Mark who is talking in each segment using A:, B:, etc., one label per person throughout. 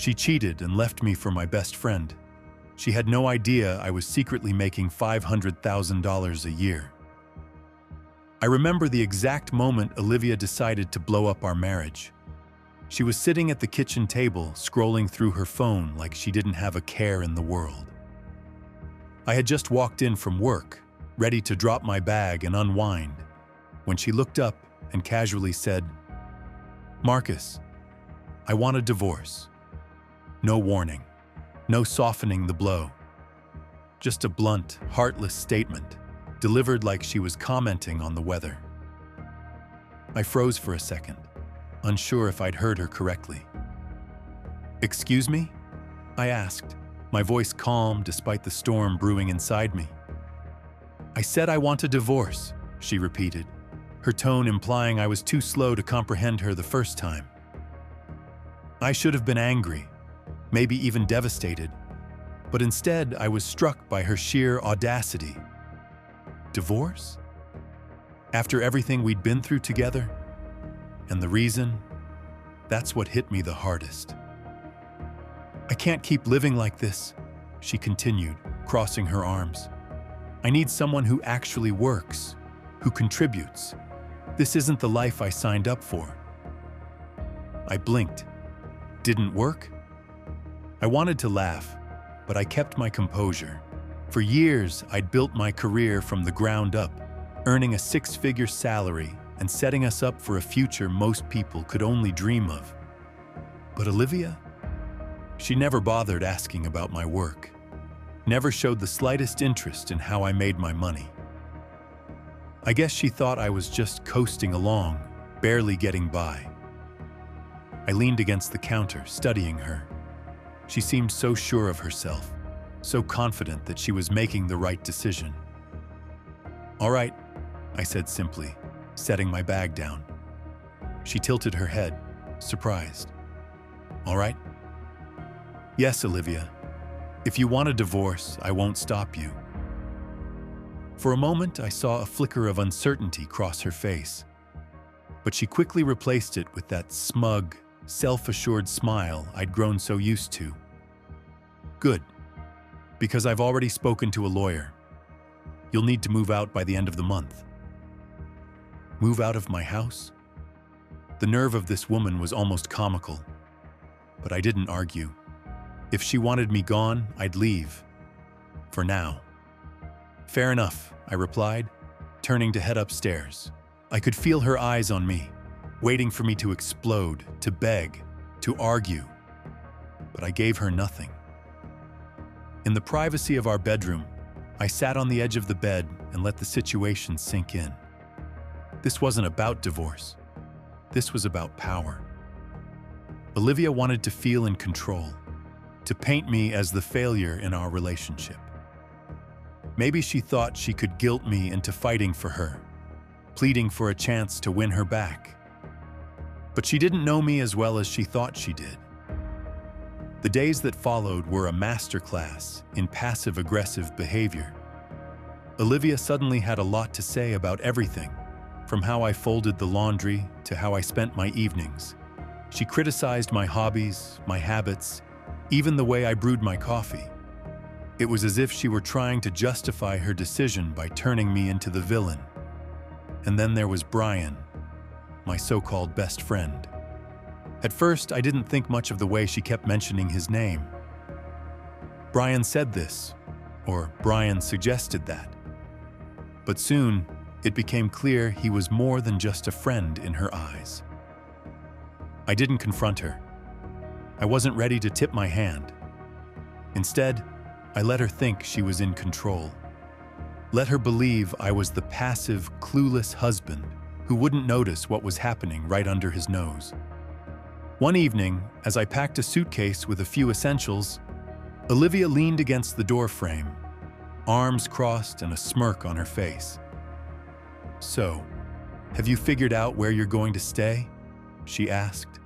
A: She cheated and left me for my best friend. She had no idea I was secretly making $500,000 a year. I remember the exact moment Olivia decided to blow up our marriage. She was sitting at the kitchen table, scrolling through her phone like she didn't have a care in the world. I had just walked in from work, ready to drop my bag and unwind, when she looked up and casually said, "Marcus, I want a divorce." No warning, no softening the blow. Just a blunt, heartless statement, delivered like she was commenting on the weather. I froze for a second, unsure if I'd heard her correctly. "Excuse me?" I asked, my voice calm despite the storm brewing inside me. "I said I want a divorce," she repeated, her tone implying I was too slow to comprehend her the first time. I should have been angry, maybe even devastated, but instead I was struck by her sheer audacity. Divorce? After everything we'd been through together? And the reason? That's what hit me the hardest. "I can't keep living like this," she continued, crossing her arms. "I need someone who actually works, who contributes. This isn't the life I signed up for." I blinked. Didn't work? I wanted to laugh, but I kept my composure. For years, I'd built my career from the ground up, earning a six-figure salary and setting us up for a future most people could only dream of. But Olivia? She never bothered asking about my work, never showed the slightest interest in how I made my money. I guess she thought I was just coasting along, barely getting by. I leaned against the counter, studying her. She seemed so sure of herself, so confident that she was making the right decision. "All right," I said simply, setting my bag down. She tilted her head, surprised. "All right?" "Yes, Olivia. If you want a divorce, I won't stop you." For a moment, I saw a flicker of uncertainty cross her face, but she quickly replaced it with that smug, self-assured smile I'd grown so used to. "Good, because I've already spoken to a lawyer. You'll need to move out by the end of the month." Move out of my house? The nerve of this woman was almost comical, but I didn't argue. If she wanted me gone, I'd leave. For now. "Fair enough," I replied, turning to head upstairs. I could feel her eyes on me, waiting for me to explode, to beg, to argue. But I gave her nothing. In the privacy of our bedroom, I sat on the edge of the bed and let the situation sink in. This wasn't about divorce. This was about power. Olivia wanted to feel in control, to paint me as the failure in our relationship. Maybe she thought she could guilt me into fighting for her, pleading for a chance to win her back. But she didn't know me as well as she thought she did. The days that followed were a masterclass in passive-aggressive behavior. Olivia suddenly had a lot to say about everything, from how I folded the laundry to how I spent my evenings. She criticized my hobbies, my habits, even the way I brewed my coffee. It was as if she were trying to justify her decision by turning me into the villain. And then there was Brian, my so-called best friend. At first, I didn't think much of the way she kept mentioning his name. Brian said this, or Brian suggested that. But soon, it became clear he was more than just a friend in her eyes. I didn't confront her. I wasn't ready to tip my hand. Instead, I let her think she was in control. Let her believe I was the passive, clueless husband who wouldn't notice what was happening right under his nose. One evening, as I packed a suitcase with a few essentials, Olivia leaned against the doorframe, arms crossed and a smirk on her face. "So, have you figured out where you're going to stay?" she asked,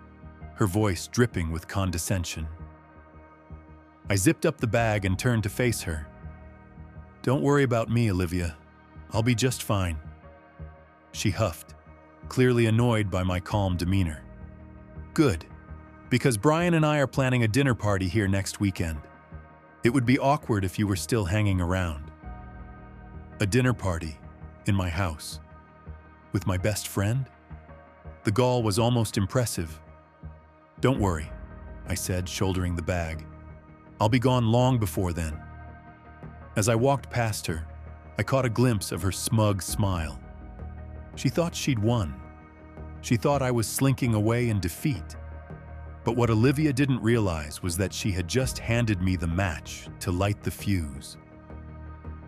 A: her voice dripping with condescension. I zipped up the bag and turned to face her. "Don't worry about me, Olivia. I'll be just fine." She huffed, clearly annoyed by my calm demeanor. "Good. Because Brian and I are planning a dinner party here next weekend. It would be awkward if you were still hanging around. A dinner party in my house with my best friend? The gall was almost impressive. Don't worry, I said, shouldering the bag. I'll be gone long before then. As I walked past her, I caught a glimpse of her smug smile. She thought she'd won. She thought I was slinking away in defeat. But what Olivia didn't realize was that she had just handed me the match to light the fuse.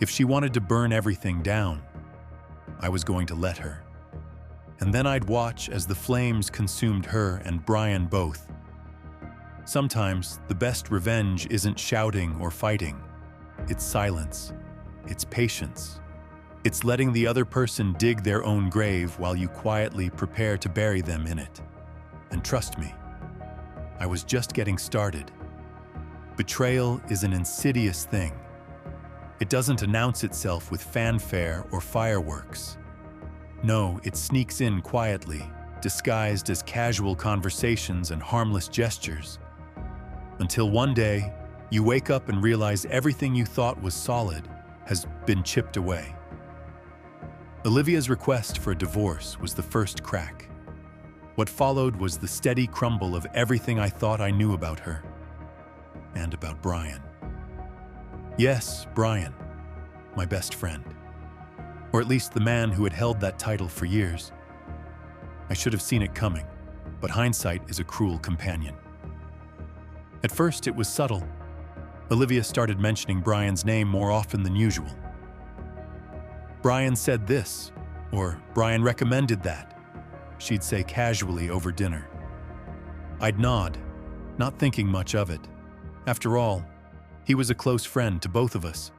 A: If she wanted to burn everything down, I was going to let her. And then I'd watch as the flames consumed her and Brian both. Sometimes the best revenge isn't shouting or fighting. It's silence. It's patience. It's letting the other person dig their own grave while you quietly prepare to bury them in it. And trust me, I was just getting started. Betrayal is an insidious thing. It doesn't announce itself with fanfare or fireworks. No, it sneaks in quietly, disguised as casual conversations and harmless gestures. Until one day, you wake up and realize everything you thought was solid has been chipped away. Olivia's request for a divorce was the first crack. What followed was the steady crumble of everything I thought I knew about her and about Brian. Yes, Brian, my best friend. Or at least the man who had held that title for years. I should have seen it coming, but hindsight is a cruel companion. At first, it was subtle. Olivia started mentioning Brian's name more often than usual. Brian said this, or Brian recommended that, she'd say casually over dinner. I'd nod, not thinking much of it. After all, he was a close friend to both of us.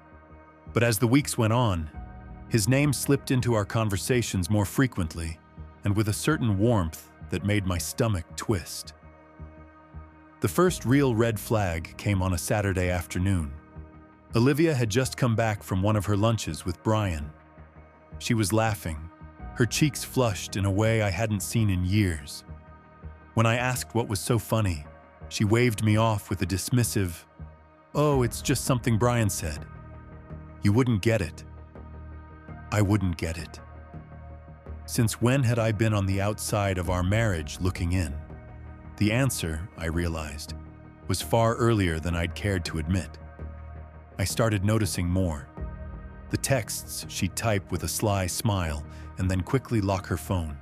A: But as the weeks went on, his name slipped into our conversations more frequently and with a certain warmth that made my stomach twist. The first real red flag came on a Saturday afternoon. Olivia had just come back from one of her lunches with Brian. She was laughing, her cheeks flushed in a way I hadn't seen in years. When I asked what was so funny, she waved me off with a dismissive, "Oh, it's just something Brian said." You wouldn't get it. I wouldn't get it. Since when had I been on the outside of our marriage looking in? The answer, I realized, was far earlier than I'd cared to admit. I started noticing more. The texts she'd type with a sly smile and then quickly lock her phone.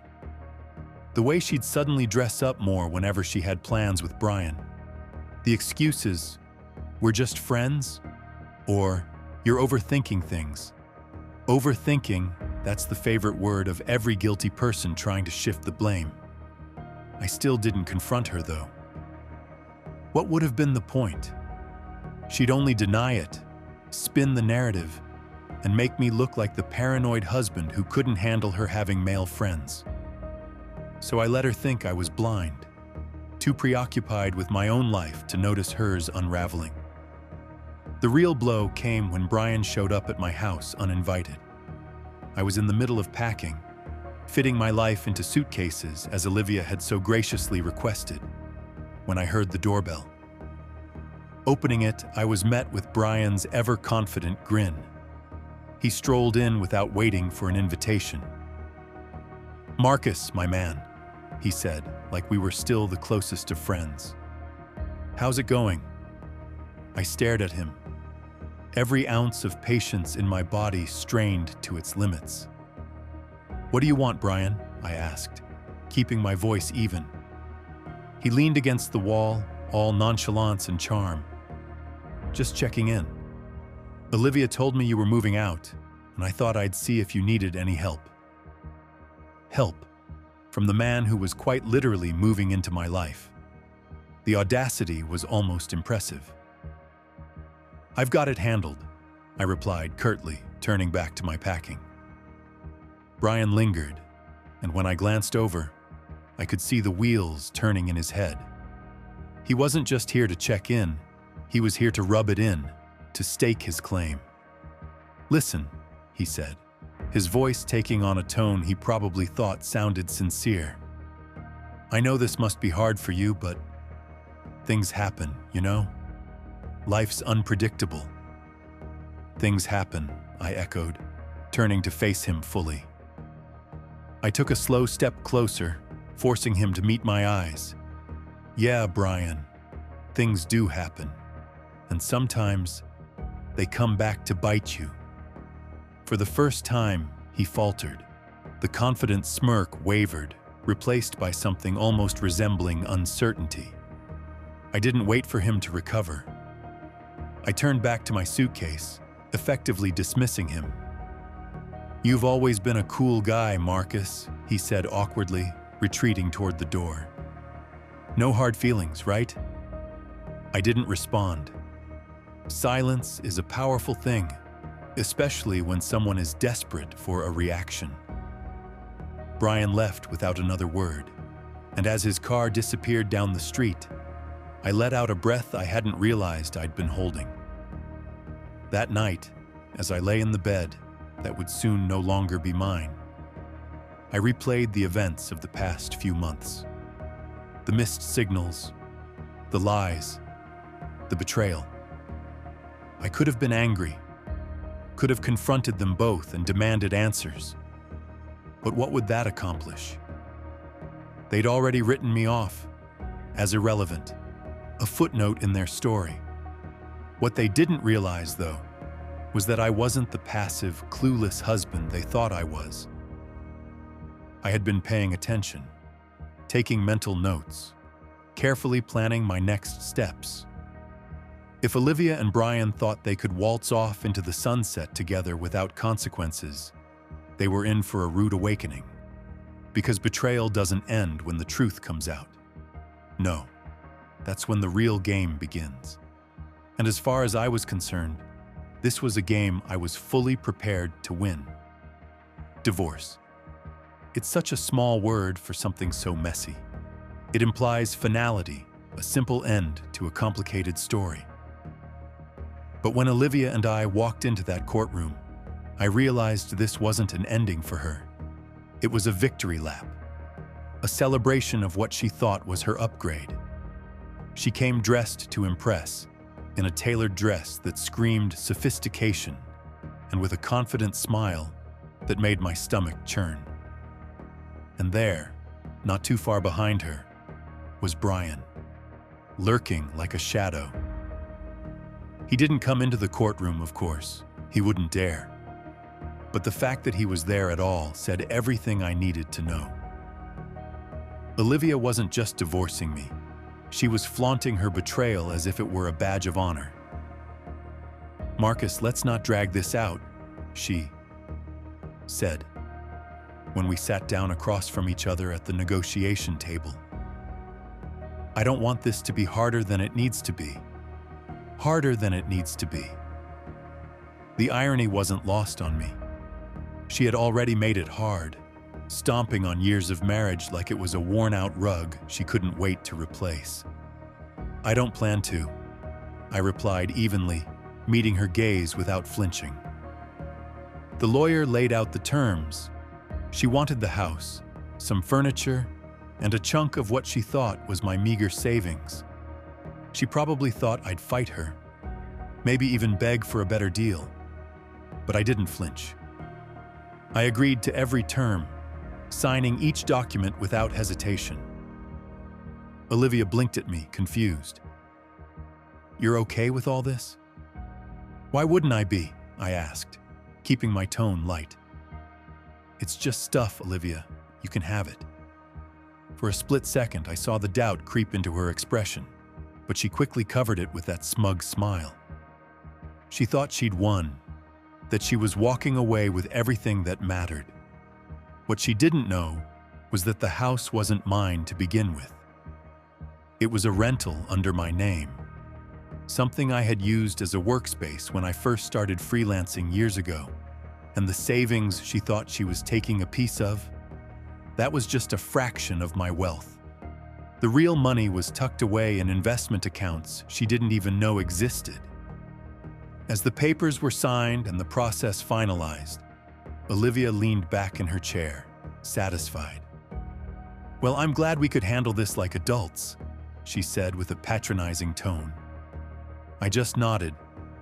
A: The way she'd suddenly dress up more whenever she had plans with Brian. The excuses, "We're just friends," or "You're overthinking things." Overthinking, that's the favorite word of every guilty person trying to shift the blame. I still didn't confront her, though. What would have been the point? She'd only deny it, spin the narrative, and make me look like the paranoid husband who couldn't handle her having male friends. So I let her think I was blind, too preoccupied with my own life to notice hers unraveling. The real blow came when Brian showed up at my house uninvited. I was in the middle of packing, fitting my life into suitcases as Olivia had so graciously requested, when I heard the doorbell. Opening it, I was met with Brian's ever-confident grin. He strolled in without waiting for an invitation. "Marcus, my man," he said, like we were still the closest of friends. "How's it going?" I stared at him, every ounce of patience in my body strained to its limits. "What do you want, Brian?" I asked, keeping my voice even. He leaned against the wall, all nonchalance and charm. "Just checking in. Olivia told me you were moving out, and I thought I'd see if you needed any help." Help, from the man who was quite literally moving into my life. The audacity was almost impressive. "I've got it handled," I replied curtly, turning back to my packing. Brian lingered, and when I glanced over, I could see the wheels turning in his head. He wasn't just here to check in, he was here to rub it in, to stake his claim. "Listen," he said, his voice taking on a tone he probably thought sounded sincere. "I know this must be hard for you, but Things happen, you know? Life's unpredictable. Things happen, I echoed, turning to face him fully. I took a slow step closer, forcing him to meet my eyes. Yeah, Brian, things do happen. And sometimes, they come back to bite you. For the first time, he faltered. The confident smirk wavered, replaced by something almost resembling uncertainty. I didn't wait for him to recover. I turned back to my suitcase, effectively dismissing him. You've always been a cool guy, Marcus, he said awkwardly, retreating toward the door. No hard feelings, right? I didn't respond. Silence is a powerful thing, especially when someone is desperate for a reaction. Brian left without another word, and as his car disappeared down the street, I let out a breath I hadn't realized I'd been holding. That night, as I lay in the bed that would soon no longer be mine, I replayed the events of the past few months. The missed signals, the lies, the betrayal. I could have been angry, could have confronted them both and demanded answers. But what would that accomplish? They'd already written me off as irrelevant, a footnote in their story. What they didn't realize, though, was that I wasn't the passive, clueless husband they thought I was. I had been paying attention, taking mental notes, carefully planning my next steps. If Olivia and Brian thought they could waltz off into the sunset together without consequences, they were in for a rude awakening. Because betrayal doesn't end when the truth comes out. No, that's when the real game begins. And as far as I was concerned, this was a game I was fully prepared to win. Divorce. It's such a small word for something so messy. It implies finality, a simple end to a complicated story. But when Olivia and I walked into that courtroom, I realized this wasn't an ending for her. It was a victory lap, a celebration of what she thought was her upgrade. She came dressed to impress, in a tailored dress that screamed sophistication and with a confident smile that made my stomach churn. And there, not too far behind her, was Brian, lurking like a shadow. He didn't come into the courtroom, of course. He wouldn't dare. But the fact that he was there at all said everything I needed to know. Olivia wasn't just divorcing me. She was flaunting her betrayal as if it were a badge of honor. Marcus, let's not drag this out, she said, when we sat down across from each other at the negotiation table. I don't want this to be harder than it needs to be. Harder than it needs to be. The irony wasn't lost on me. She had already made it hard, stomping on years of marriage like it was a worn-out rug she couldn't wait to replace. I don't plan to, I replied evenly, meeting her gaze without flinching. The lawyer laid out the terms. She wanted the house, some furniture, and a chunk of what she thought was my meager savings. She probably thought I'd fight her, maybe even beg for a better deal. But I didn't flinch. I agreed to every term, signing each document without hesitation. Olivia blinked at me, confused. You're okay with all this? Why wouldn't I be? I asked, keeping my tone light. It's just stuff, Olivia. You can have it. For a split second, I saw the doubt creep into her expression, but she quickly covered it with that smug smile. She thought she'd won, that she was walking away with everything that mattered. What she didn't know was that the house wasn't mine to begin with. It was a rental under my name, something I had used as a workspace when I first started freelancing years ago, and the savings she thought she was taking a piece of, that was just a fraction of my wealth. The real money was tucked away in investment accounts she didn't even know existed. As the papers were signed and the process finalized, Olivia leaned back in her chair, satisfied. Well, I'm glad we could handle this like adults, she said with a patronizing tone. I just nodded,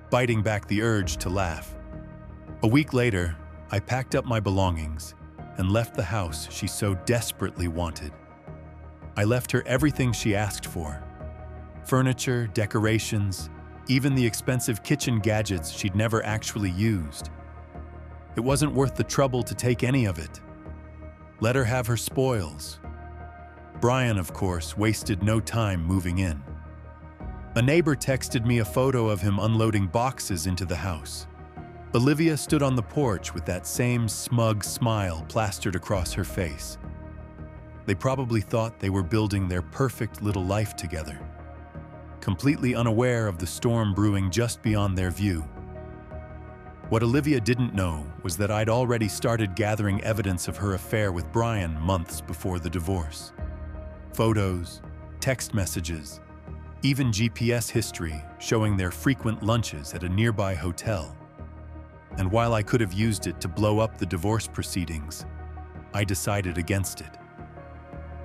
A: biting back the urge to laugh. A week later, I packed up my belongings and left the house she so desperately wanted. I left her everything she asked for: furniture, decorations, even the expensive kitchen gadgets she'd never actually used. It wasn't worth the trouble to take any of it. Let her have her spoils. Brian, of course, wasted no time moving in. A neighbor texted me a photo of him unloading boxes into the house. Olivia stood on the porch with that same smug smile plastered across her face. They probably thought they were building their perfect little life together, completely unaware of the storm brewing just beyond their view. What Olivia didn't know was that I'd already started gathering evidence of her affair with Brian months before the divorce. Photos, text messages, even GPS history showing their frequent lunches at a nearby hotel. And while I could have used it to blow up the divorce proceedings, I decided against it.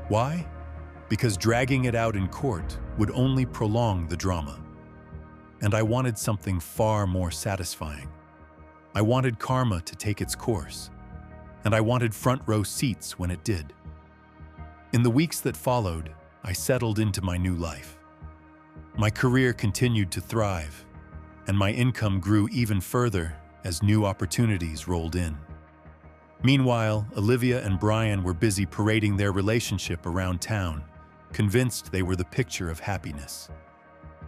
A: Why? Because dragging it out in court would only prolong the drama. And I wanted something far more satisfying. I wanted karma to take its course, and I wanted front row seats when it did. In the weeks that followed, I settled into my new life. My career continued to thrive, and my income grew even further as new opportunities rolled in. Meanwhile, Olivia and Brian were busy parading their relationship around town, convinced they were the picture of happiness.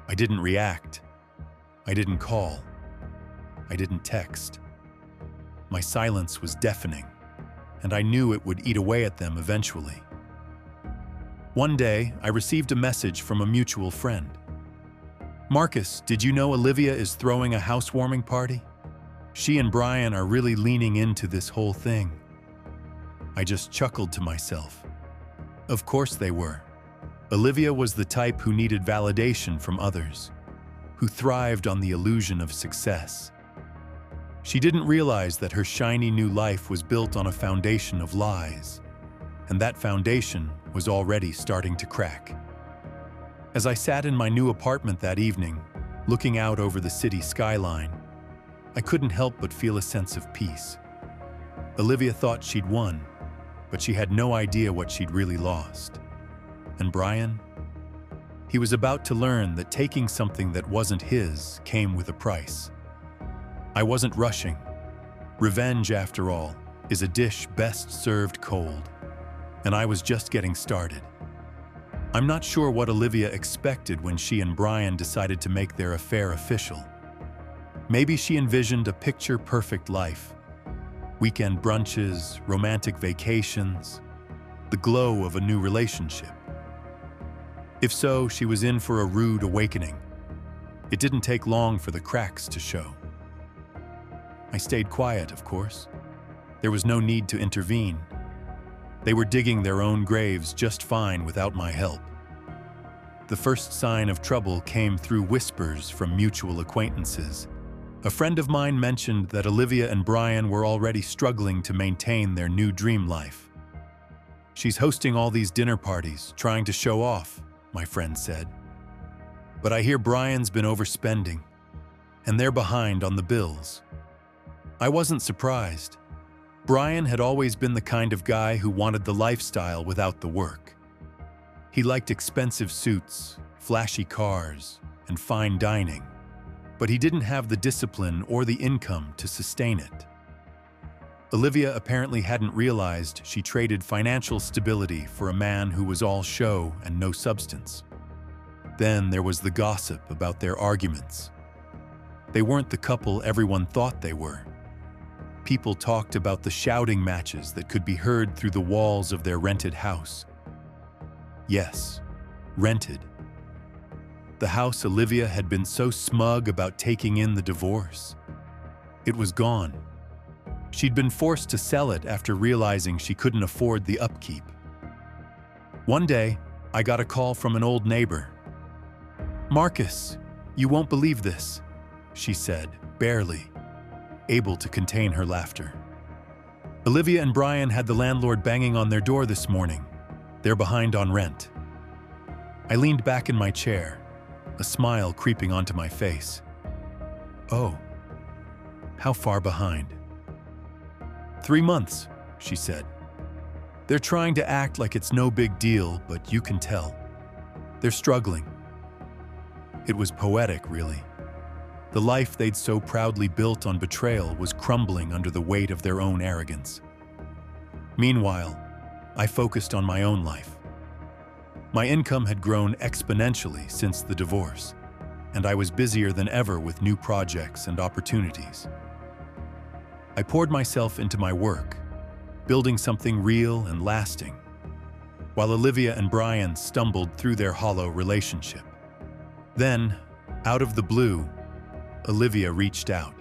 A: I didn't react. I didn't call. I didn't text. My silence was deafening, and I knew it would eat away at them eventually. One day, I received a message from a mutual friend. Marcus, did you know Olivia is throwing a housewarming party? She and Brian are really leaning into this whole thing. I just chuckled to myself. Of course they were. Olivia was the type who needed validation from others, who thrived on the illusion of success. She didn't realize that her shiny new life was built on a foundation of lies, and that foundation was already starting to crack. As I sat in my new apartment that evening, looking out over the city skyline, I couldn't help but feel a sense of peace. Olivia thought she'd won, but she had no idea what she'd really lost. And Brian? He was about to learn that taking something that wasn't his came with a price. I wasn't rushing. Revenge, after all, is a dish best served cold, and I was just getting started. I'm not sure what Olivia expected when she and Brian decided to make their affair official. Maybe she envisioned a picture-perfect life. Weekend brunches, romantic vacations, the glow of a new relationship. If so, she was in for a rude awakening. It didn't take long for the cracks to show. I stayed quiet, of course. There was no need to intervene. They were digging their own graves just fine without my help. The first sign of trouble came through whispers from mutual acquaintances. A friend of mine mentioned that Olivia and Brian were already struggling to maintain their new dream life. She's hosting all these dinner parties, trying to show off, my friend said. But I hear Brian's been overspending, and they're behind on the bills. I wasn't surprised. Brian had always been the kind of guy who wanted the lifestyle without the work. He liked expensive suits, flashy cars, and fine dining, but he didn't have the discipline or the income to sustain it. Olivia apparently hadn't realized she traded financial stability for a man who was all show and no substance. Then there was the gossip about their arguments. They weren't the couple everyone thought they were. People talked about the shouting matches that could be heard through the walls of their rented house. Yes, rented. The house Olivia had been so smug about taking in the divorce. It was gone. She'd been forced to sell it after realizing she couldn't afford the upkeep. One day, I got a call from an old neighbor. "Marcus, you won't believe this," she said, barely able to contain her laughter. "Olivia and Brian had the landlord banging on their door this morning. They're behind on rent." I leaned back in my chair, a smile creeping onto my face. "Oh, how far behind?" "3 months," she said. "They're trying to act like it's no big deal, but you can tell. They're struggling." It was poetic, really. The life they'd so proudly built on betrayal was crumbling under the weight of their own arrogance. Meanwhile, I focused on my own life. My income had grown exponentially since the divorce, and I was busier than ever with new projects and opportunities. I poured myself into my work, building something real and lasting, while Olivia and Brian stumbled through their hollow relationship. Then, out of the blue, Olivia reached out.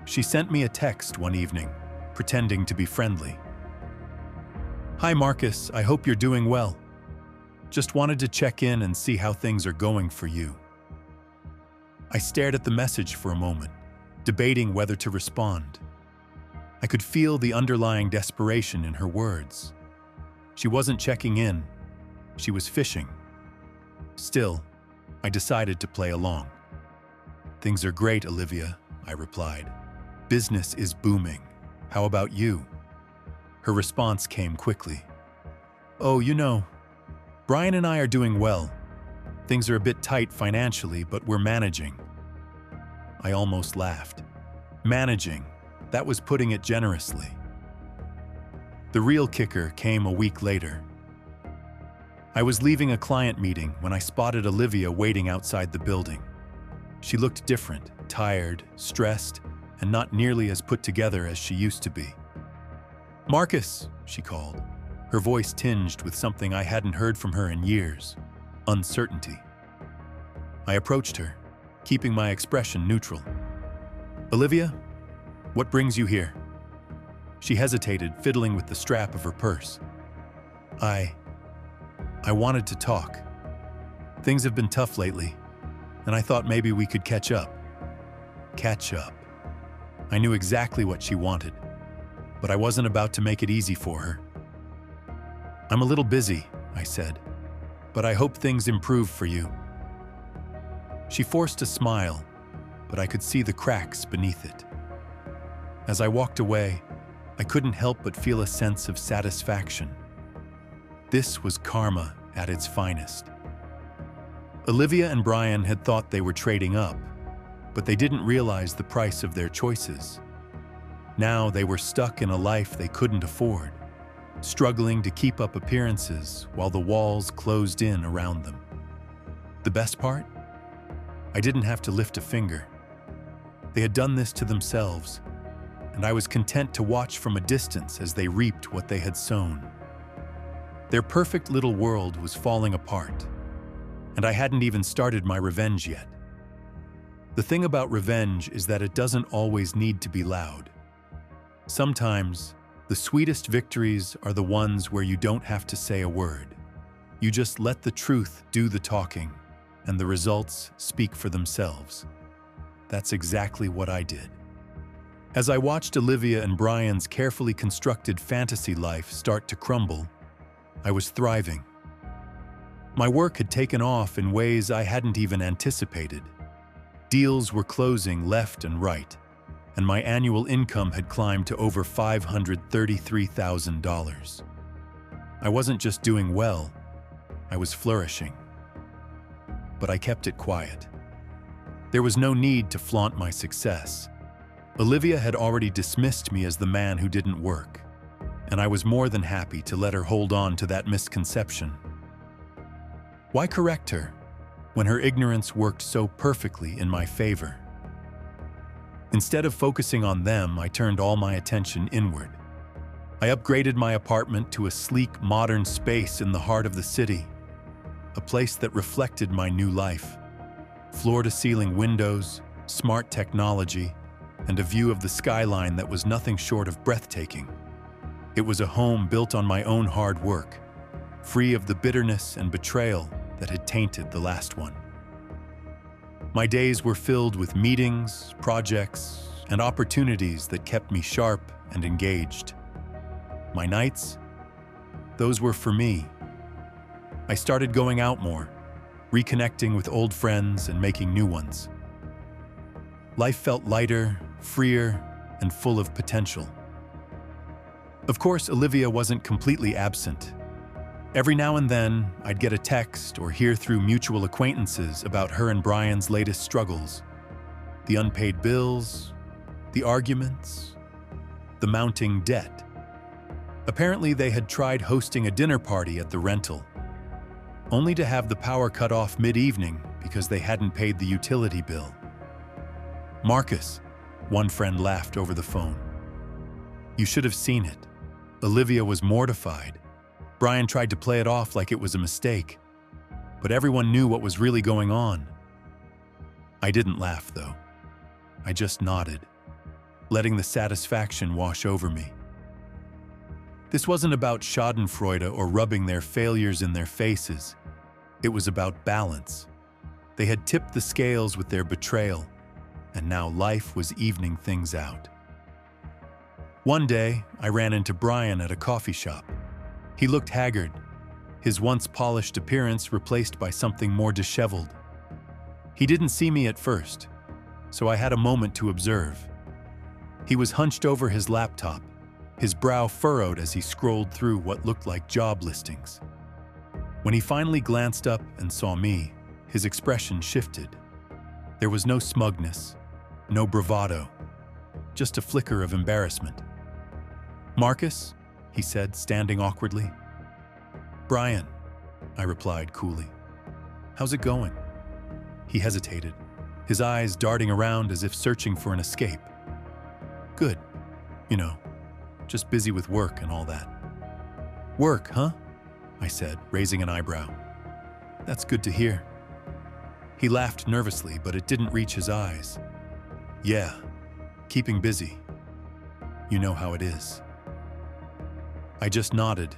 A: She sent me a text one evening, pretending to be friendly. "Hi Marcus, I hope you're doing well. Just wanted to check in and see how things are going for you." I stared at the message for a moment, debating whether to respond. I could feel the underlying desperation in her words. She wasn't checking in, she was fishing. Still, I decided to play along. "Things are great, Olivia," I replied. "Business is booming. How about you?" Her response came quickly. "Oh, Brian and I are doing well. Things are a bit tight financially, but we're managing." I almost laughed. Managing, that was putting it generously. The real kicker came a week later. I was leaving a client meeting when I spotted Olivia waiting outside the building. She looked different, tired, stressed, and not nearly as put together as she used to be. "Marcus," she called, her voice tinged with something I hadn't heard from her in years: uncertainty. I approached her, keeping my expression neutral. "Olivia, what brings you here?" She hesitated, fiddling with the strap of her purse. I wanted to talk. Things have been tough lately, and I thought maybe we could catch up. Catch up. I knew exactly what she wanted, but I wasn't about to make it easy for her. "I'm a little busy," I said, "but I hope things improve for you." She forced a smile, but I could see the cracks beneath it. As I walked away, I couldn't help but feel a sense of satisfaction. This was karma at its finest. Olivia and Brian had thought they were trading up, but they didn't realize the price of their choices. Now they were stuck in a life they couldn't afford, struggling to keep up appearances while the walls closed in around them. The best part? I didn't have to lift a finger. They had done this to themselves, and I was content to watch from a distance as they reaped what they had sown. Their perfect little world was falling apart, and I hadn't even started my revenge yet. The thing about revenge is that it doesn't always need to be loud. Sometimes, the sweetest victories are the ones where you don't have to say a word. You just let the truth do the talking, and the results speak for themselves. That's exactly what I did. As I watched Olivia and Brian's carefully constructed fantasy life start to crumble, I was thriving. My work had taken off in ways I hadn't even anticipated. Deals were closing left and right, and my annual income had climbed to over $533,000. I wasn't just doing well, I was flourishing. But I kept it quiet. There was no need to flaunt my success. Olivia had already dismissed me as the man who didn't work, and I was more than happy to let her hold on to that misconception. Why correct her when her ignorance worked so perfectly in my favor? Instead of focusing on them, I turned all my attention inward. I upgraded my apartment to a sleek, modern space in the heart of the city, a place that reflected my new life. Floor-to-ceiling windows, smart technology, and a view of the skyline that was nothing short of breathtaking. It was a home built on my own hard work, free of the bitterness and betrayal that had tainted the last one. My days were filled with meetings, projects, and opportunities that kept me sharp and engaged. My nights? Those were for me. I started going out more, reconnecting with old friends and making new ones. Life felt lighter, freer, and full of potential. Of course, Olivia wasn't completely absent. Every now and then, I'd get a text or hear through mutual acquaintances about her and Brian's latest struggles. The unpaid bills, the arguments, the mounting debt. Apparently, they had tried hosting a dinner party at the rental, only to have the power cut off mid-evening because they hadn't paid the utility bill. "Marcus," one friend laughed over the phone. "You should have seen it. Olivia was mortified. Brian tried to play it off like it was a mistake, but everyone knew what was really going on." I didn't laugh, though. I just nodded, letting the satisfaction wash over me. This wasn't about schadenfreude or rubbing their failures in their faces. It was about balance. They had tipped the scales with their betrayal, and now life was evening things out. One day, I ran into Brian at a coffee shop. He looked haggard, his once polished appearance replaced by something more disheveled. He didn't see me at first, so I had a moment to observe. He was hunched over his laptop, his brow furrowed as he scrolled through what looked like job listings. When he finally glanced up and saw me, his expression shifted. There was no smugness, no bravado, just a flicker of embarrassment. "Marcus?" he said, standing awkwardly. "Brian," I replied coolly. "How's it going?" He hesitated, his eyes darting around as if searching for an escape. "Good. Just busy with work and all that." "Work, huh?" I said, raising an eyebrow. "That's good to hear." He laughed nervously, but it didn't reach his eyes. "Yeah, keeping busy. You know how it is." I just nodded,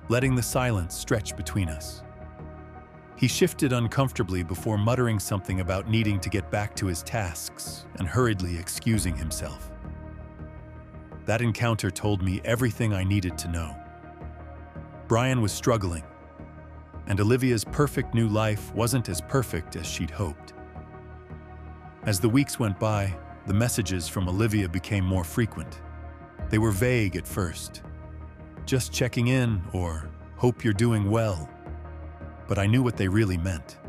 A: letting the silence stretch between us. He shifted uncomfortably before muttering something about needing to get back to his tasks and hurriedly excusing himself. That encounter told me everything I needed to know. Brian was struggling, and Olivia's perfect new life wasn't as perfect as she'd hoped. As the weeks went by, the messages from Olivia became more frequent. They were vague at first. "Just checking in," or "Hope you're doing well." But I knew what they really meant.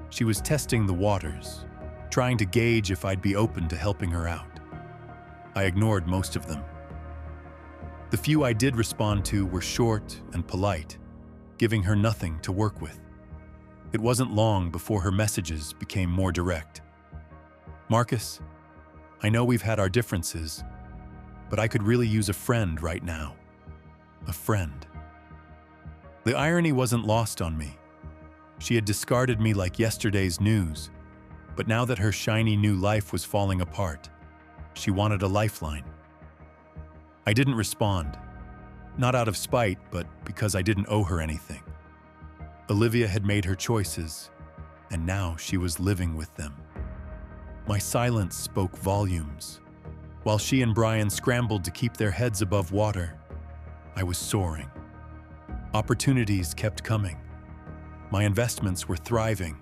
A: She was testing the waters, trying to gauge if I'd be open to helping her out. I ignored most of them. The few I did respond to were short and polite, giving her nothing to work with. It wasn't long before her messages became more direct. "Marcus, I know we've had our differences, but I could really use a friend right now. A friend." The irony wasn't lost on me. She had discarded me like yesterday's news, but now that her shiny new life was falling apart, she wanted a lifeline. I didn't respond, not out of spite, but because I didn't owe her anything. Olivia had made her choices, and now she was living with them. My silence spoke volumes. While she and Brian scrambled to keep their heads above water, I was soaring. Opportunities kept coming. My investments were thriving.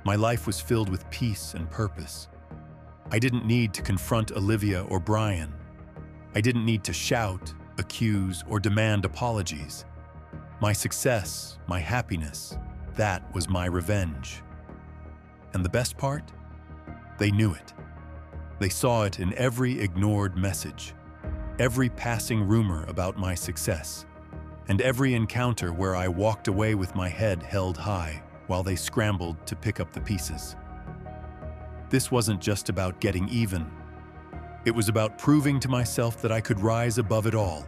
A: My life was filled with peace and purpose. I didn't need to confront Olivia or Brian. I didn't need to shout, accuse, or demand apologies. My success, my happiness, that was my revenge. And the best part? They knew it. They saw it in every ignored message, every passing rumor about my success, and every encounter where I walked away with my head held high while they scrambled to pick up the pieces. This wasn't just about getting even. It was about proving to myself that I could rise above it all.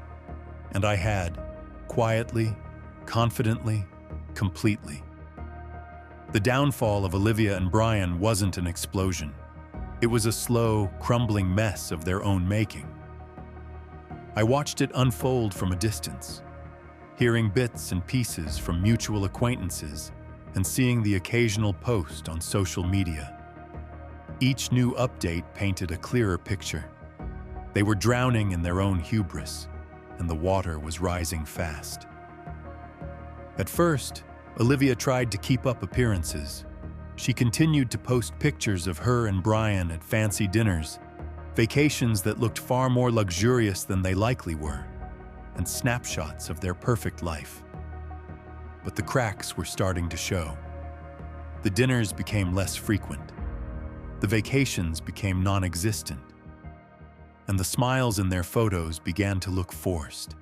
A: And I had, quietly, confidently, completely. The downfall of Olivia and Brian wasn't an explosion. It was a slow, crumbling mess of their own making. I watched it unfold from a distance, hearing bits and pieces from mutual acquaintances and seeing the occasional post on social media. Each new update painted a clearer picture. They were drowning in their own hubris, and the water was rising fast. At first, Olivia tried to keep up appearances. She continued to post pictures of her and Brian at fancy dinners, vacations that looked far more luxurious than they likely were, and snapshots of their perfect life. But the cracks were starting to show. The dinners became less frequent. The vacations became non-existent. And the smiles in their photos began to look forced.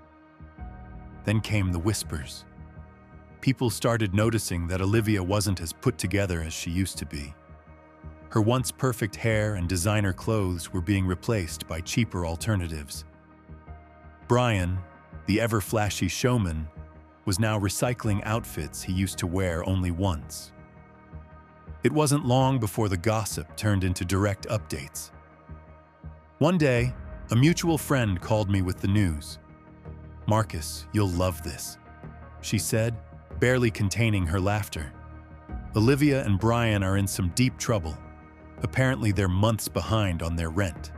A: Then came the whispers. People started noticing that Olivia wasn't as put together as she used to be. Her once perfect hair and designer clothes were being replaced by cheaper alternatives. Brian, the ever-flashy showman, was now recycling outfits he used to wear only once. It wasn't long before the gossip turned into direct updates. One day, a mutual friend called me with the news. "Marcus, you'll love this," she said, barely containing her laughter. "Olivia and Brian are in some deep trouble. Apparently they're months behind on their rent."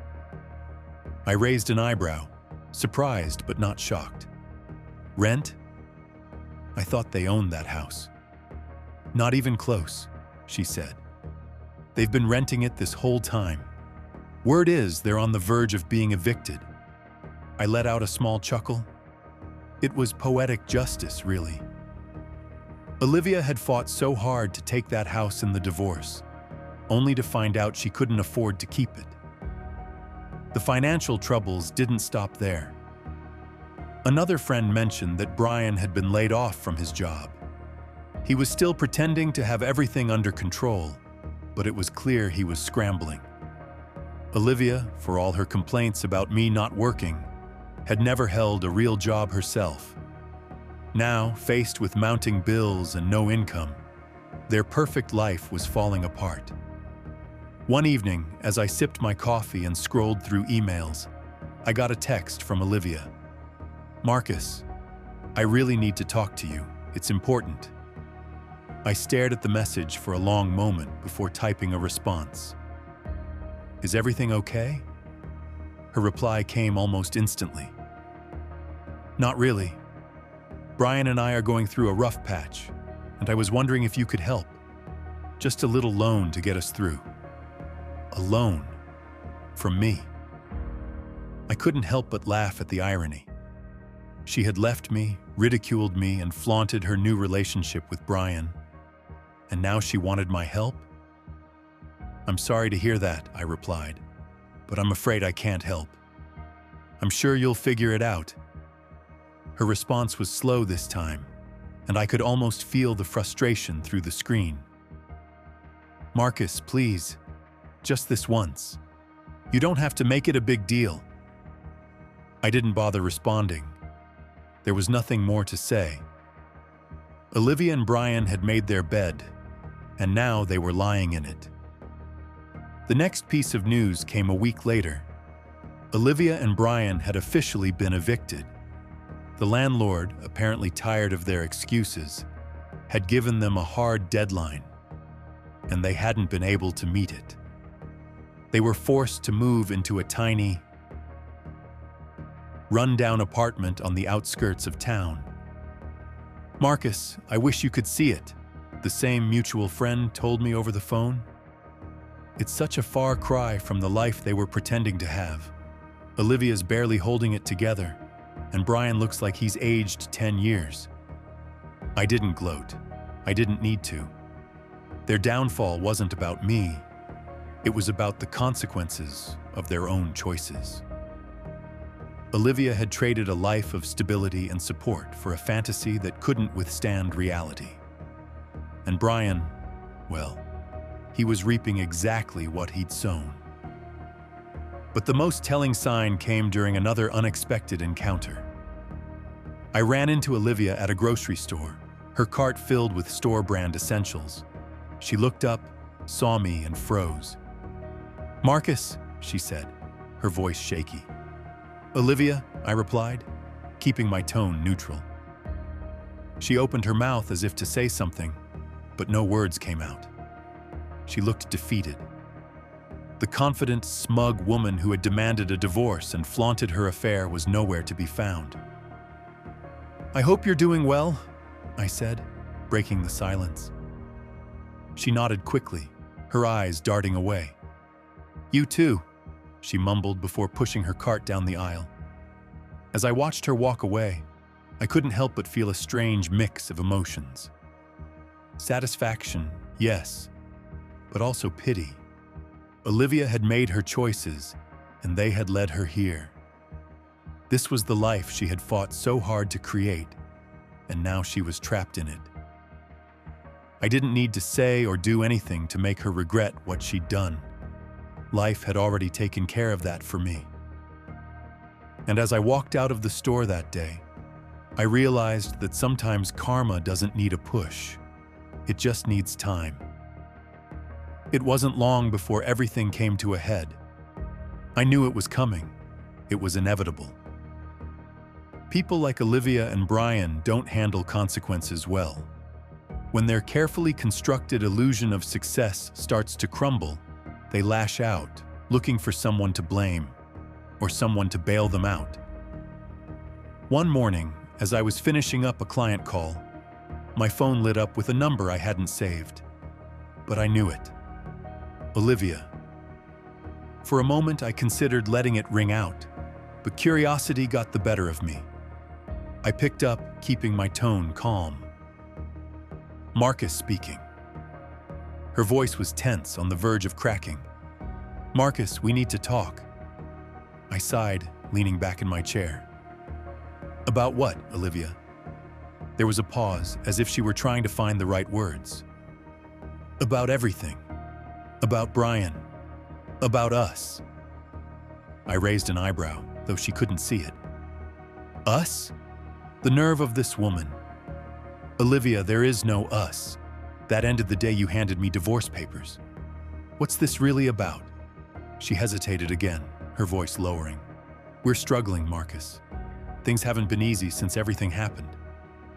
A: I raised an eyebrow, surprised but not shocked. "Rent? I thought they owned that house." "Not even close," she said. "They've been renting it this whole time. Word is they're on the verge of being evicted." I let out a small chuckle. It was poetic justice, really. Olivia had fought so hard to take that house in the divorce, only to find out she couldn't afford to keep it. The financial troubles didn't stop there. Another friend mentioned that Brian had been laid off from his job. He was still pretending to have everything under control, but it was clear he was scrambling. Olivia, for all her complaints about me not working, had never held a real job herself. Now, faced with mounting bills and no income, their perfect life was falling apart. One evening, as I sipped my coffee and scrolled through emails, I got a text from Olivia. "Marcus, I really need to talk to you. It's important." I stared at the message for a long moment before typing a response. "Is everything okay?" Her reply came almost instantly. "Not really. Brian and I are going through a rough patch, and I was wondering if you could help. Just a little loan to get us through." A loan? From me? I couldn't help but laugh at the irony. She had left me, ridiculed me, and flaunted her new relationship with Brian. And now she wanted my help? "I'm sorry to hear that," I replied, "but I'm afraid I can't help. I'm sure you'll figure it out." Her response was slow this time, and I could almost feel the frustration through the screen. "Marcus, please, just this once. You don't have to make it a big deal." I didn't bother responding. There was nothing more to say. Olivia and Brian had made their bed, and now they were lying in it. The next piece of news came a week later. Olivia and Brian had officially been evicted. The landlord, apparently tired of their excuses, had given them a hard deadline, and they hadn't been able to meet it. They were forced to move into a tiny, run-down apartment on the outskirts of town. "Marcus, I wish you could see it," the same mutual friend told me over the phone. "It's such a far cry from the life they were pretending to have. Olivia's barely holding it together, and Brian looks like he's aged 10 years. I didn't gloat. I didn't need to. Their downfall wasn't about me. It was about the consequences of their own choices. Olivia had traded a life of stability and support for a fantasy that couldn't withstand reality. And Brian, well, he was reaping exactly what he'd sown. But the most telling sign came during another unexpected encounter. I ran into Olivia at a grocery store, her cart filled with store-brand essentials. She looked up, saw me, and froze. "Marcus," she said, her voice shaky. "Olivia," I replied, keeping my tone neutral. She opened her mouth as if to say something, but no words came out. She looked defeated. The confident, smug woman who had demanded a divorce and flaunted her affair was nowhere to be found. "I hope you're doing well," I said, breaking the silence. She nodded quickly, her eyes darting away. You too, she mumbled before pushing her cart down the aisle. As I watched her walk away, I couldn't help but feel a strange mix of emotions. Satisfaction, yes, but also pity. Olivia had made her choices, and they had led her here. This was the life she had fought so hard to create, and now she was trapped in it. I didn't need to say or do anything to make her regret what she'd done. Life had already taken care of that for me. And as I walked out of the store that day, I realized that sometimes karma doesn't need a push. It just needs time. It wasn't long before everything came to a head. I knew it was coming. It was inevitable. People like Olivia and Brian don't handle consequences well. When their carefully constructed illusion of success starts to crumble, they lash out, looking for someone to blame or someone to bail them out. One morning, as I was finishing up a client call, my phone lit up with a number I hadn't saved. But I knew it. Olivia. For a moment, I considered letting it ring out, but curiosity got the better of me. I picked up, keeping my tone calm. Marcus speaking. Her voice was tense, on the verge of cracking. Marcus, we need to talk. I sighed, leaning back in my chair. About what, Olivia? There was a pause, as if she were trying to find the right words. About everything. About Brian. About us. I raised an eyebrow, though she couldn't see it. Us? The nerve of this woman. Olivia, there is no us. That ended the day you handed me divorce papers. What's this really about? She hesitated again, her voice lowering. We're struggling, Marcus. Things haven't been easy since everything happened.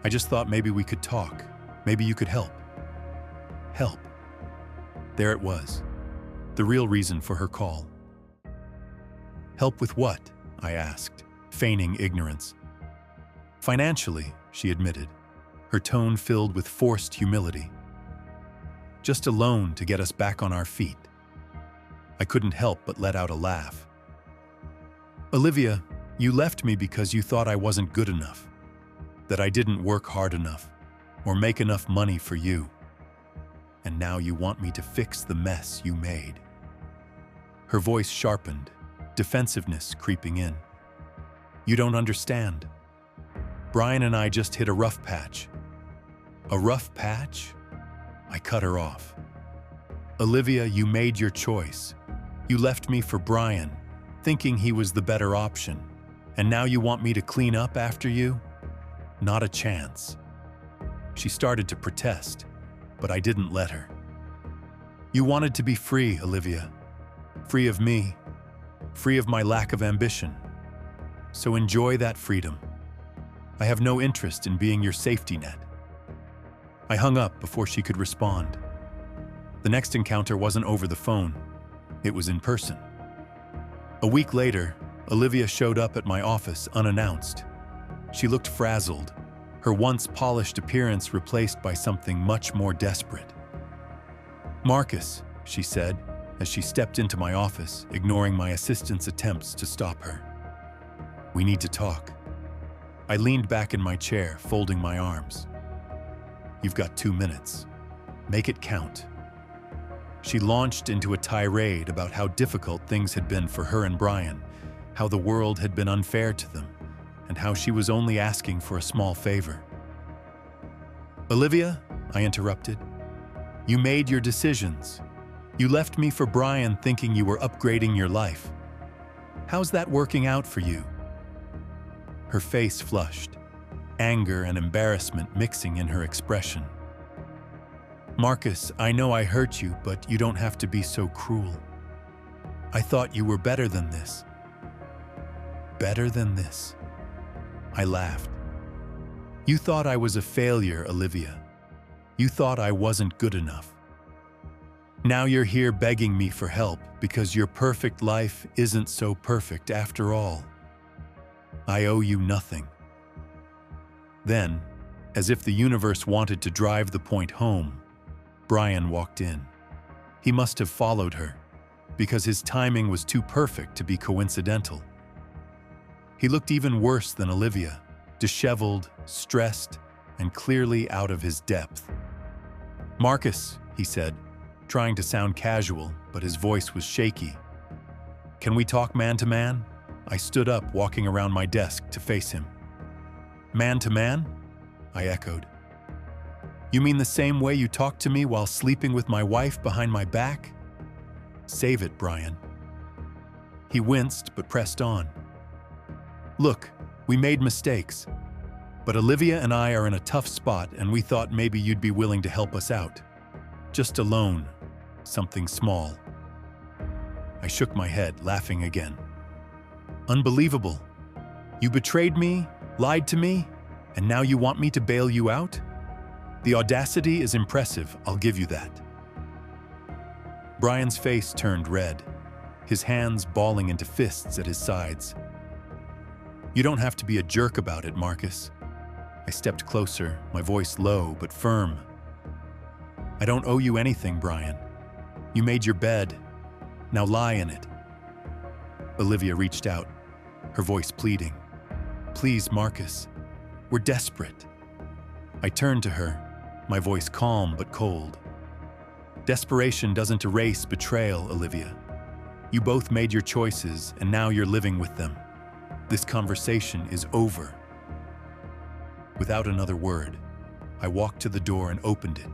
A: I just thought maybe we could talk. Maybe you could help. Help. There it was. The real reason for her call. Help with what? I asked, feigning ignorance. Financially, she admitted, her tone filled with forced humility. Just a loan to get us back on our feet. I couldn't help but let out a laugh. Olivia, you left me because you thought I wasn't good enough, that I didn't work hard enough or make enough money for you. And now you want me to fix the mess you made. Her voice sharpened, defensiveness creeping in. You don't understand. Brian and I just hit a rough patch. A rough patch? I cut her off. Olivia, you made your choice. You left me for Brian, thinking he was the better option. And now you want me to clean up after you? Not a chance. She started to protest, but I didn't let her. You wanted to be free, Olivia. Free of me. Free of my lack of ambition. So enjoy that freedom. I have no interest in being your safety net. I hung up before she could respond. The next encounter wasn't over the phone. It was in person. A week later, Olivia showed up at my office unannounced. She looked frazzled, her once polished appearance replaced by something much more desperate. Marcus, she said, as she stepped into my office, ignoring my assistant's attempts to stop her. We need to talk. I leaned back in my chair, folding my arms. You've got 2 minutes. Make it count. She launched into a tirade about how difficult things had been for her and Brian, how the world had been unfair to them, and how she was only asking for a small favor. Olivia, I interrupted, you made your decisions. You left me for Brian thinking you were upgrading your life. How's that working out for you? Her face flushed, anger and embarrassment mixing in her expression. Marcus, I know I hurt you, but you don't have to be so cruel. I thought you were better than this. Better than this? I laughed. You thought I was a failure, Olivia. You thought I wasn't good enough. Now you're here begging me for help because your perfect life isn't so perfect after all. I owe you nothing. Then, As if the universe wanted to drive the point home, Brian walked in. He must have followed her, because his timing was too perfect to be coincidental. He looked even worse than Olivia, disheveled, stressed, and clearly out of his depth. "Marcus," he said, trying to sound casual, but his voice was shaky. "Can we talk man to man?" I stood up, walking around my desk to face him. "Man to man?" I echoed. "You mean the same way you talked to me while sleeping with my wife behind my back?" "Save it, Brian." He winced but pressed on. "Look, we made mistakes, but Olivia and I are in a tough spot and we thought maybe you'd be willing to help us out. Just a loan, something small." I shook my head, laughing again. "Unbelievable. You betrayed me, lied to me, and now you want me to bail you out? The audacity is impressive, I'll give you that." Brian's face turned red, his hands balling into fists at his sides. "You don't have to be a jerk about it, Marcus." I stepped closer, my voice low but firm. "I don't owe you anything, Brian. You made your bed. Now lie in it." Olivia reached out, her voice pleading. "Please, Marcus. We're desperate." I turned to her, my voice calm but cold. "Desperation doesn't erase betrayal, Olivia. You both made your choices, and now you're living with them. This conversation is over." Without another word, I walked to the door and opened it,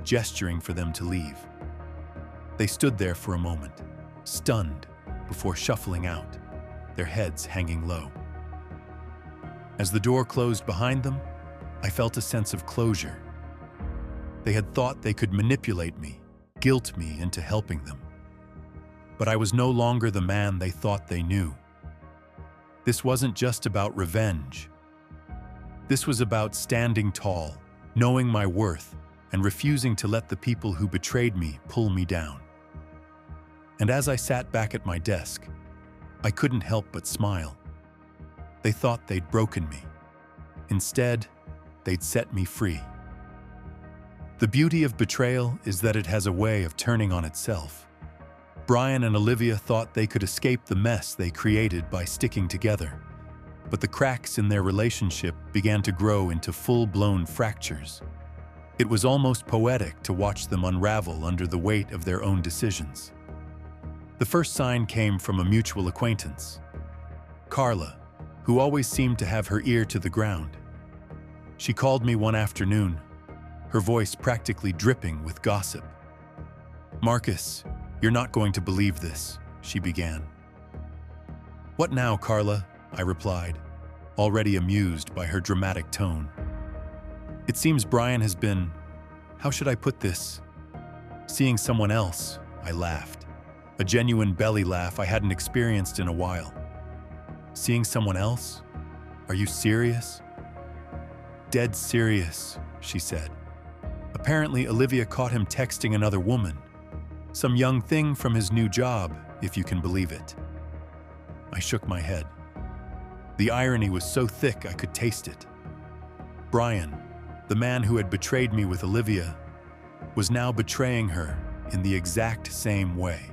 A: gesturing for them to leave. They stood there for a moment, stunned, before shuffling out, their heads hanging low. As the door closed behind them, I felt a sense of closure. They had thought they could manipulate me, guilt me into helping them. But I was no longer the man they thought they knew. This wasn't just about revenge. This was about standing tall, knowing my worth, and refusing to let the people who betrayed me pull me down. And as I sat back at my desk, I couldn't help but smile. They thought they'd broken me. Instead, they'd set me free. The beauty of betrayal is that it has a way of turning on itself. Brian and Olivia thought they could escape the mess they created by sticking together, but the cracks in their relationship began to grow into full-blown fractures. It was almost poetic to watch them unravel under the weight of their own decisions. The first sign came from a mutual acquaintance, Carla, who always seemed to have her ear to the ground. She called me one afternoon, her voice practically dripping with gossip. "Marcus, you're not going to believe this," she began. "What now, Carla?" I replied, already amused by her dramatic tone. "It seems Brian has been, how should I put this, seeing someone else," I laughed, a genuine belly laugh I hadn't experienced in a while. "Seeing someone else? Are you serious?" "Dead serious," she said. "Apparently Olivia caught him texting another woman. Some young thing from his new job, if you can believe it." I shook my head. The irony was so thick I could taste it. Brian, the man who had betrayed me with Olivia, was now betraying her in the exact same way.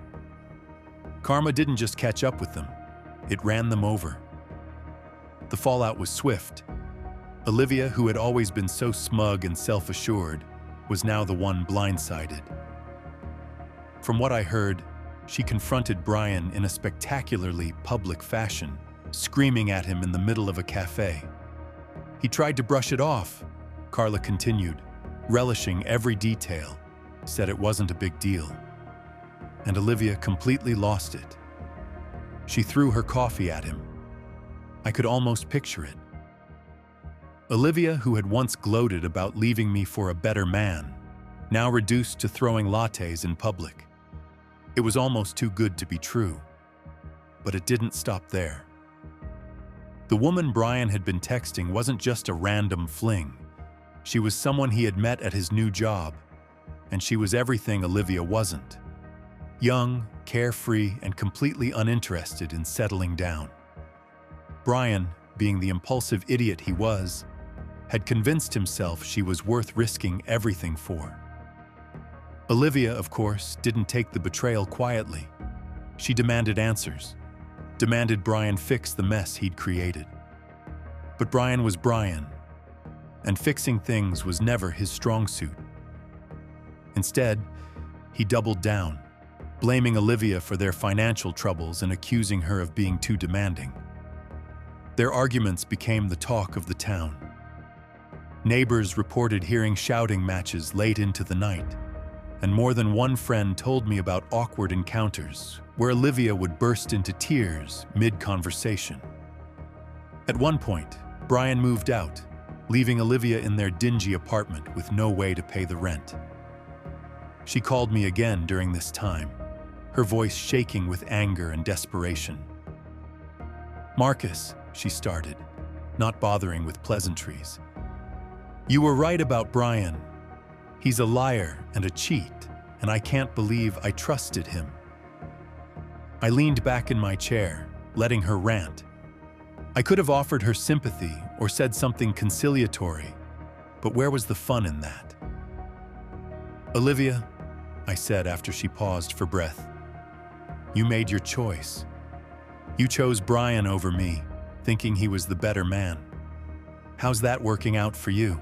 A: Karma didn't just catch up with them, it ran them over. The fallout was swift. Olivia, who had always been so smug and self-assured, was now the one blindsided. From what I heard, she confronted Brian in a spectacularly public fashion, screaming at him in the middle of a cafe. "He tried to brush it off," Carla continued, relishing every detail, said it wasn't a big deal. And Olivia completely lost it. She threw her coffee at him. I could almost picture it. Olivia, who had once gloated about leaving me for a better man, now reduced to throwing lattes in public. It was almost too good to be true. But it didn't stop there. The woman Brian had been texting wasn't just a random fling. She was someone he had met at his new job, and she was everything Olivia wasn't. Young, carefree, and completely uninterested in settling down. Brian, being the impulsive idiot he was, had convinced himself she was worth risking everything for. Olivia, of course, didn't take the betrayal quietly. She demanded answers, demanded Brian fix the mess he'd created. But Brian was Brian, and fixing things was never his strong suit. Instead, he doubled down, blaming Olivia for their financial troubles and accusing her of being too demanding. Their arguments became the talk of the town. Neighbors reported hearing shouting matches late into the night, and more than one friend told me about awkward encounters where Olivia would burst into tears mid-conversation. At one point, Brian moved out, leaving Olivia in their dingy apartment with no way to pay the rent. She called me again during this time, her voice shaking with anger and desperation. "Marcus," she started, not bothering with pleasantries. "You were right about Brian. He's a liar and a cheat, and I can't believe I trusted him." I leaned back in my chair, letting her rant. I could have offered her sympathy or said something conciliatory, but where was the fun in that? "Olivia," I said after she paused for breath, "you made your choice. You chose Brian over me, thinking he was the better man. How's that working out for you?"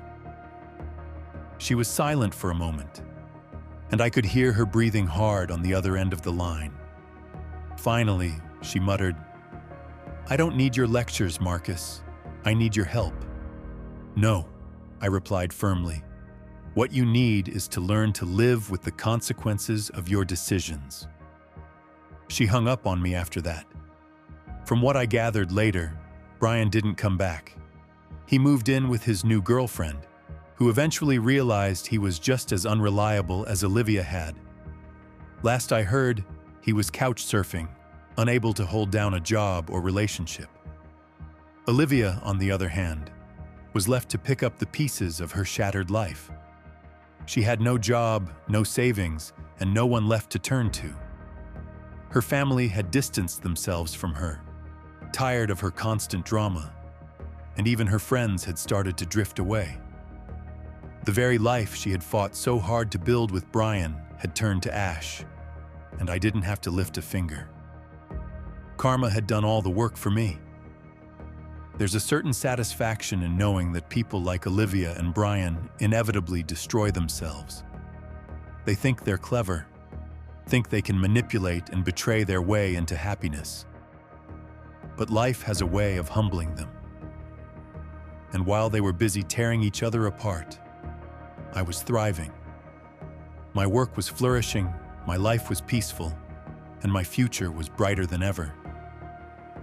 A: She was silent for a moment, and I could hear her breathing hard on the other end of the line. Finally, she muttered, "I don't need your lectures, Marcus. I need your help." "No," I replied firmly. "What you need is to learn to live with the consequences of your decisions." She hung up on me after that. From what I gathered later, Brian didn't come back. He moved in with his new girlfriend, who eventually realized he was just as unreliable as Olivia had. Last I heard, he was couch surfing, unable to hold down a job or relationship. Olivia, on the other hand, was left to pick up the pieces of her shattered life. She had no job, no savings, and no one left to turn to. Her family had distanced themselves from her, tired of her constant drama, and even her friends had started to drift away. The very life she had fought so hard to build with Brian had turned to ash, and I didn't have to lift a finger. Karma had done all the work for me. There's a certain satisfaction in knowing that people like Olivia and Brian inevitably destroy themselves. They think they're clever, think they can manipulate and betray their way into happiness. But life has a way of humbling them. And while they were busy tearing each other apart, I was thriving. My work was flourishing, my life was peaceful, and my future was brighter than ever.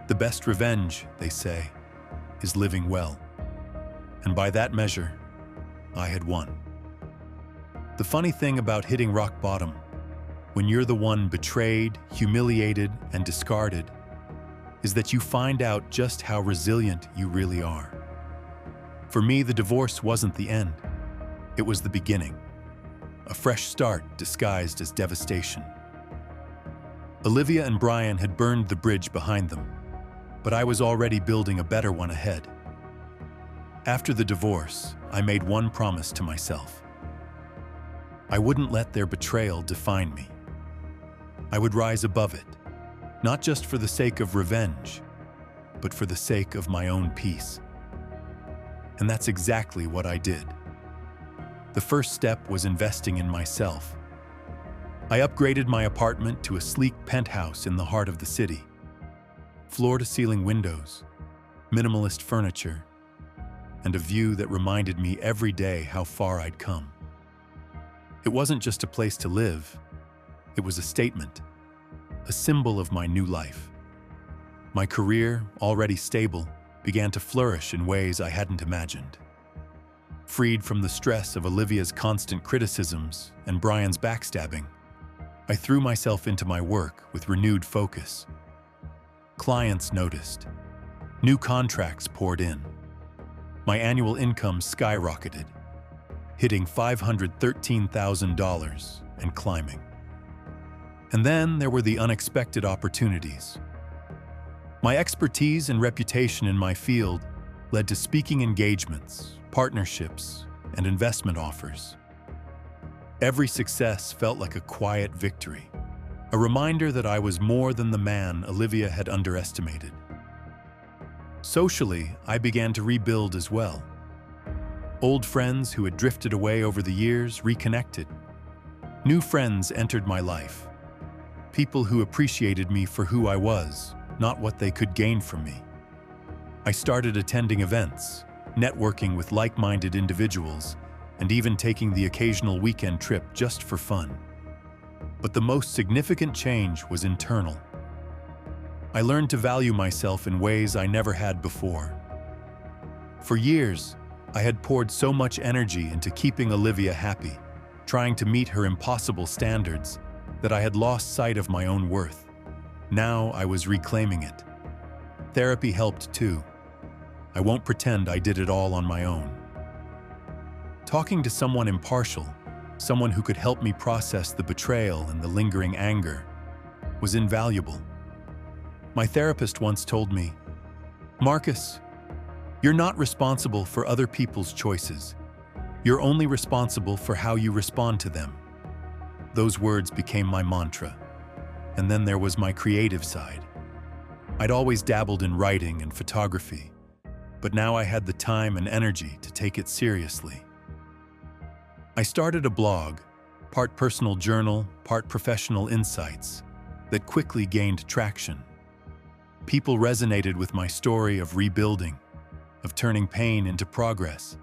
A: The best revenge, they say, is living well. And by that measure, I had won. The funny thing about hitting rock bottom, when you're the one betrayed, humiliated, and discarded, is that you find out just how resilient you really are. For me, the divorce wasn't the end. It was the beginning. A fresh start disguised as devastation. Olivia and Brian had burned the bridge behind them, but I was already building a better one ahead. After the divorce, I made one promise to myself. I wouldn't let their betrayal define me. I would rise above it, not just for the sake of revenge, but for the sake of my own peace. And that's exactly what I did. The first step was investing in myself. I upgraded my apartment to a sleek penthouse in the heart of the city. Floor-to-ceiling windows, minimalist furniture, and a view that reminded me every day how far I'd come. It wasn't just a place to live, it was a statement, a symbol of my new life. My career, already stable, began to flourish in ways I hadn't imagined. Freed from the stress of Olivia's constant criticisms and Brian's backstabbing, I threw myself into my work with renewed focus. Clients noticed. New contracts poured in. My annual income skyrocketed, hitting $513,000 and climbing. And then there were the unexpected opportunities. My expertise and reputation in my field led to speaking engagements, partnerships, and investment offers. Every success felt like a quiet victory, a reminder that I was more than the man Olivia had underestimated. Socially, I began to rebuild as well. Old friends who had drifted away over the years reconnected. New friends entered my life. People who appreciated me for who I was, not what they could gain from me. I started attending events, networking with like-minded individuals, and even taking the occasional weekend trip just for fun. But the most significant change was internal. I learned to value myself in ways I never had before. For years, I had poured so much energy into keeping Olivia happy, trying to meet her impossible standards, that I had lost sight of my own worth. Now I was reclaiming it. Therapy helped too. I won't pretend I did it all on my own. Talking to someone impartial, someone who could help me process the betrayal and the lingering anger, was invaluable. My therapist once told me, "Marcus, you're not responsible for other people's choices. You're only responsible for how you respond to them." Those words became my mantra. And then there was my creative side. I'd always dabbled in writing and photography, but now I had the time and energy to take it seriously. I started a blog, part personal journal, part professional insights, that quickly gained traction. People resonated with my story of rebuilding, of turning pain into progress.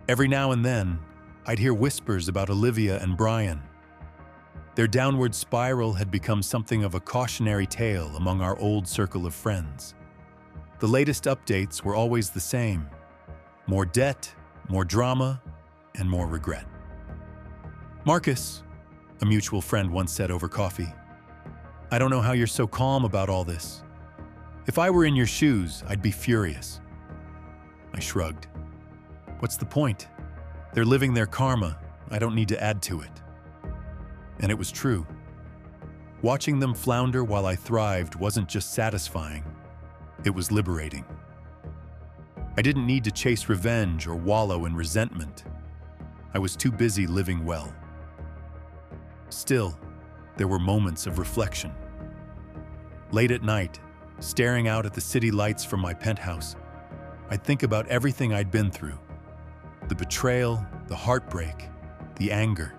A: Every now and then, I'd hear whispers about Olivia and Brian. Their downward spiral had become something of a cautionary tale among our old circle of friends. The latest updates were always the same: more debt, more drama, and more regret. "Marcus," a mutual friend once said over coffee, "I don't know how you're so calm about all this. If I were in your shoes, I'd be furious." I shrugged. "What's the point? They're living their karma. I don't need to add to it." And it was true. Watching them flounder while I thrived wasn't just satisfying, it was liberating. I didn't need to chase revenge or wallow in resentment. I was too busy living well. Still, there were moments of reflection. Late at night, staring out at the city lights from my penthouse, I'd think about everything I'd been through. The betrayal, the heartbreak, the anger.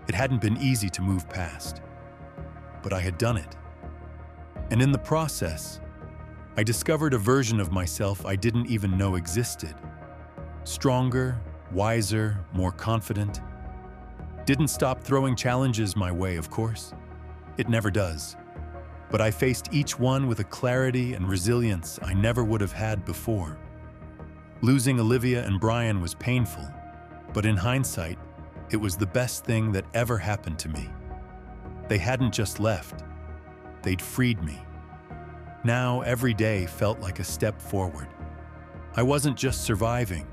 A: It hadn't been easy to move past, but I had done it. And in the process, I discovered a version of myself I didn't even know existed. Stronger, wiser, more confident. Didn't stop throwing challenges my way, of course. It never does. But I faced each one with a clarity and resilience I never would have had before. Losing Olivia and Brian was painful, but in hindsight, it was the best thing that ever happened to me. They hadn't just left, they'd freed me. Now every day felt like a step forward. I wasn't just surviving,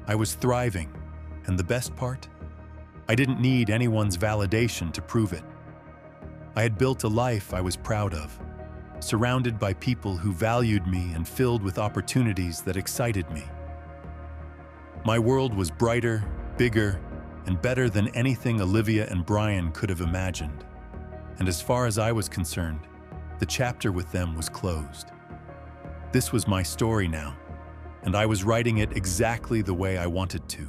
A: I was thriving. And the best part? I didn't need anyone's validation to prove it. I had built a life I was proud of, surrounded by people who valued me and filled with opportunities that excited me. My world was brighter, bigger, and better than anything Olivia and Brian could have imagined. And as far as I was concerned, the chapter with them was closed. This was my story now, and I was writing it exactly the way I wanted to.